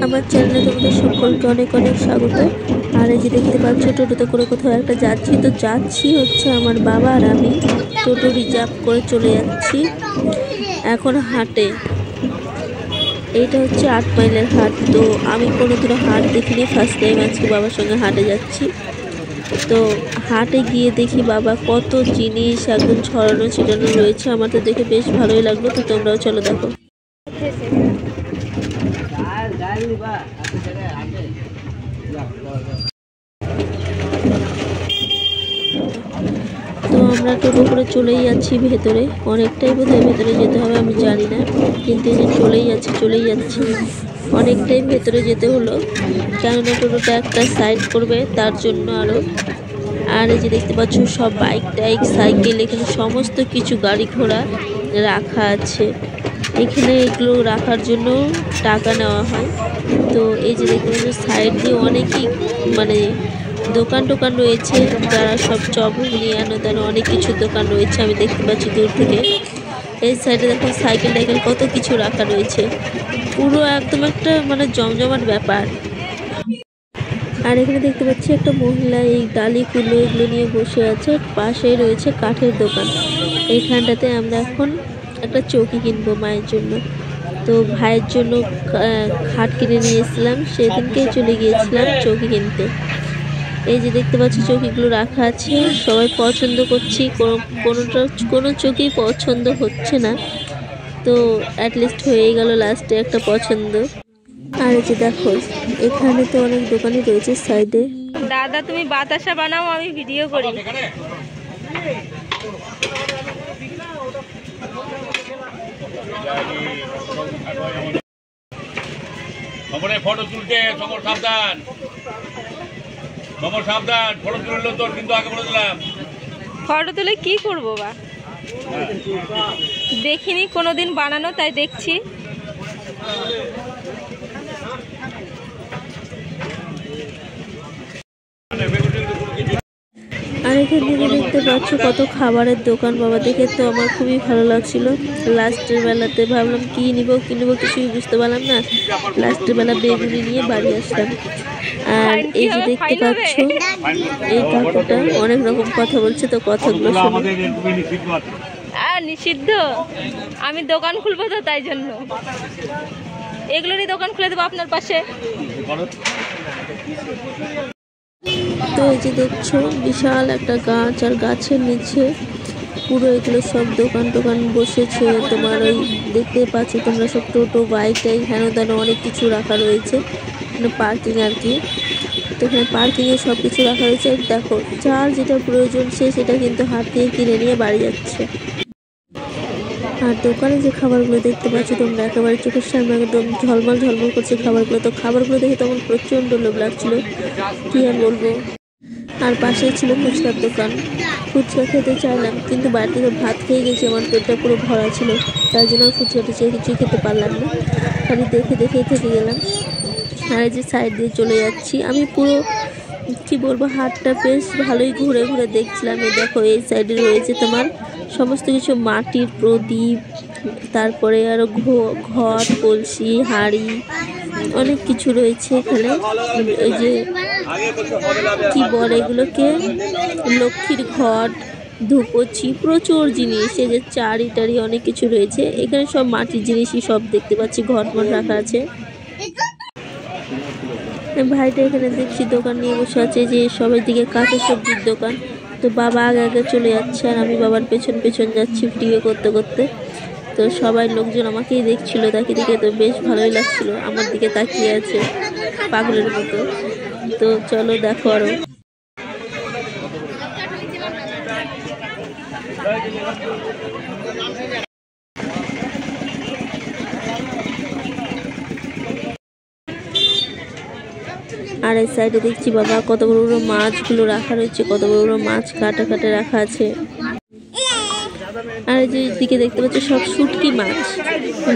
আমার চ্যানেলে তোমাদের সকলকে অনেক অনেক স্বাগত। আর এই যে দেখতে পাচ্ছ টোটোতে করে কোথাও একটা যাচ্ছি, তো যাচ্ছি হচ্ছে আমার বাবা আর আমি টোটো রিজার্ভ করে চলে যাচ্ছি এখন হাটে। এইটা হচ্ছে 8 মাইলের হাট। তো আমি কোনোদিনও হাট দেখিনি, ফার্স্ট টাইম আজকে বাবার সঙ্গে হাটে যাচ্ছি। তো হাটে গিয়ে দেখি বাবা কত জিনিস একদম ছড়ানো ছিটানো রয়েছে, আমার তো দেখে বেশ ভালোই লাগলো। তো তোমরাও চলো দেখো। তো আমরা টোটো করে চলেই যাচ্ছি ভেতরে, অনেকটাই বোধহয় ভেতরে যেতে হবে আমি জানি না, কিন্তু এই যে চলেই যাচ্ছি অনেকটাই ভেতরে যেতে হলো, কেননা টোটোটা একটা সাইড করবে তার জন্য আরও। আর এই যে দেখতে পাচ্ছ সব বাইক টাইক সাইকেল, এখানে সমস্ত কিছু গাড়ি ঘোড়া রাখা আছে। এখানে এগুলো রাখার জন্য টাকা নেওয়া হয়। তো এই যে দেখতে পাচ্ছ সাইড দিয়ে অনেকই মানে দোকান টোকান রয়েছে, যারা সব চপ ঘুগনি আনো অনেক কিছু দোকান রয়েছে আমি দেখতে পাচ্ছি দূর থেকে। এই সাইডে দেখো সাইকেল টাইকেল কত কিছু রাখা রয়েছে, পুরো একদম একটা মানে জমজমাট ব্যাপার। আর এখানে দেখতে পাচ্ছি একটা মহিলা এই ডালি কুলো এগুলো নিয়ে বসে আছে, পাশেই রয়েছে কাঠের দোকান। এইখানটাতে আমরা এখন একটা চৌকি কিনবো মায়ের জন্য। তো ভাইয়ের জন্য খাট কিনে নিয়ে এসেছিলাম, সেদিনকেই চলে গিয়েছিলাম চৌকি কিনতে। এই যে দেখতে পাচ্ছি চৌকিগুলো রাখা আছে, সবাই পছন্দ করছি, কোনো চৌকি পছন্দ হচ্ছে না, তো অ্যাটলিস্ট হয়ে গেল লাস্টে একটা পছন্দ। আর এই যে দেখো এখানে তো অনেক দোকানই রয়েছে সাইডে। দাদা তুমি বাতাসা বানাও, আমি ভিডিও করি। ফটো তুলতে সাবধান, সাবধান, ফটো তুললো তোর কিন্তু আগে বলে দিলাম। ফটো তুলে কি করবো বা, দেখিনি কোনোদিন বানানো, তাই দেখছি। আর এখানে দেখতে পাচ্ছ কত খাবারের দোকান, বাবা দেখে তো আমার খুবই ভালো লাগছিল। লাস্টের বেলাতে ভাবলাম কি নিব কিছুই বুঝতে পারলাম না, লাস্টের বেলা বেগুনি নিয়ে বাড়ি আসলাম। আর এই যে দেখতে পাচ্ছ এই কাকুটা অনেক রকম কথা বলছে, তো কথাগুলো শোনো। আর নিষিদ্ধ, আমি দোকান খুলবো তো তাই জন্য এগুলোরই দোকান খুলে দেবো আপনার পাশে। তো এই যে দেখছো বিশাল একটা গাছ, আর গাছের নিচে পুরো এগুলো সব দোকান টোকান বসেছে। তোমার ওই দেখতে পাচ্ছ তোমরা সব টোটো বাইক টাইক হেন তেন অনেক কিছু রাখা রয়েছে, মানে পার্কিং আর কি। তো এখানে পার্কিংয়ে সব কিছু রাখা রয়েছে। দেখো যার যেটা প্রয়োজন সে সেটা কিন্তু হাত দিয়ে কিনে নিয়ে বাড়ি যাচ্ছে। আর দোকানে যে খাবারগুলো দেখতে পাচ্ছ তোমরা একেবারে চোখের সামনে একদম ঝলমল করছে খাবারগুলো। তো খাবারগুলো দেখে তখন প্রচণ্ড লোভ লাগছিল, কি আর বলবো। আর পাশেই ছিল ফুচকার দোকান, ফুচকা খেতে চাইলাম, কিন্তু বাড়ি থেকে ভাত খেয়ে গেছি, আমার পেটটা পুরো ভরা ছিল, তার জন্য ফুচকাটা চেয়ে কিছুই খেতে পারলাম না, খালি দেখেই থেকে গেলাম। আর এই যে সাইড দিয়ে চলে যাচ্ছি আমি, পুরো কি বলবো হাটটা বেশ ভালোই ঘুরে দেখছিলাম। এই দেখো এই সাইডে রয়েছে তোমার সমস্ত কিছু মাটির প্রদীপ, তারপরে আরো ঘট কলসি হাঁড়ি অনেক কিছু রয়েছে এখানে। এই যে কি বলে এগুলোকে, লক্ষ্মীর ঘট, ধূপচি, প্রচুর জিনিস, এই যে চারি টারি অনেক কিছু রয়েছে এখানে, সব মাটির জিনিসই সব দেখতে পাচ্ছি, ঘট রাখা আছে। ভাইটা এখানে দেখছি দোকান নিয়ে বসে আছে, যে সবাই দিকে কাঁচা সবজির দোকান। তো বাবা আগে চলে যাচ্ছে, আর আমি বাবার পেছন যাচ্ছি ভিডিও করতে। তো সবাই লোকজন আমাকেই দেখছিল, তাকে দেখে তো বেশ ভালোই লাগছিল, আমার দিকে তাকিয়ে আছে পাগলের মতো। তো চলো দেখো আরো। আর এই সাইডে দেখছি বাবা কত বড় বড় মাছগুলো রাখা রয়েছে, কত বড় বড় মাছ কাটা রাখা আছে। আর এই যে দিকে দেখতে পাচ্ছি সব শুটকি মাছ,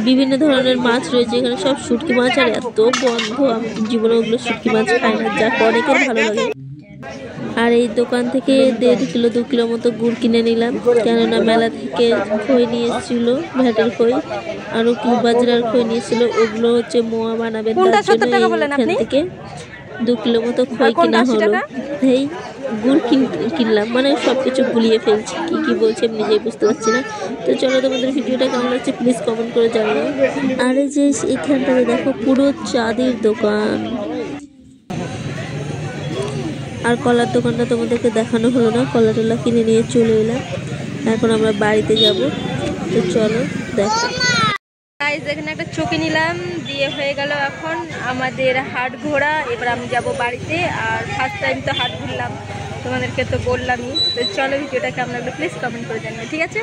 বিভিন্ন ধরনের মাছ রয়েছে এখানে, সব শুটকি মাছ। আর এত গন্ধ, আমি জীবনে ওগুলো শুটকি মাছ খাই না, যা অনেকের ভালো লাগে। আর এই দোকান থেকে 1.5 কিলো 2 কিলো মতো গুড় কিনে নিলাম, কেননা মেলা থেকে খই নিয়ে এসেছিল, ভ্যাটের খই, আরও কি বাজরার খই নিয়েছিল, ওগুলো হচ্ছে মোয়া বানাবেন, তার জন্য এখান থেকে 2 কিলো মতো খই কিনা হলো। এই গুড় কিনলাম, মানে সব কিছু গুলিয়ে ফেলছি, কি বলছি আমি নিজেই বুঝতে পারছি না। তো চলো, তোমাদের ভিডিওটা কেমন লাগছে প্লিজ কমেন্ট করে জানিও। আর এই যে এখানটাতে দেখো পুরো চাঁদের দোকান। আর কলার দোকানটা তোমাদেরকে দেখানো হলো না, কলা টলা কিনে নিয়ে চলে এলাম। এখন আমরা বাড়িতে যাব, তো চলো দেখো। গাইস এখানে একটা চকি নিলাম, দিয়ে হয়ে গেল এখন আমাদের হাট ঘোরা। এবার আমি যাব বাড়িতে। আর ফার্স্ট টাইম তো হাট ঘুরলাম, তোমাদেরকে তো বললামই। তো চলো, ভিডিওটা কেমন লাগলো প্লিজ কমেন্ট করে জানিও, ঠিক আছে।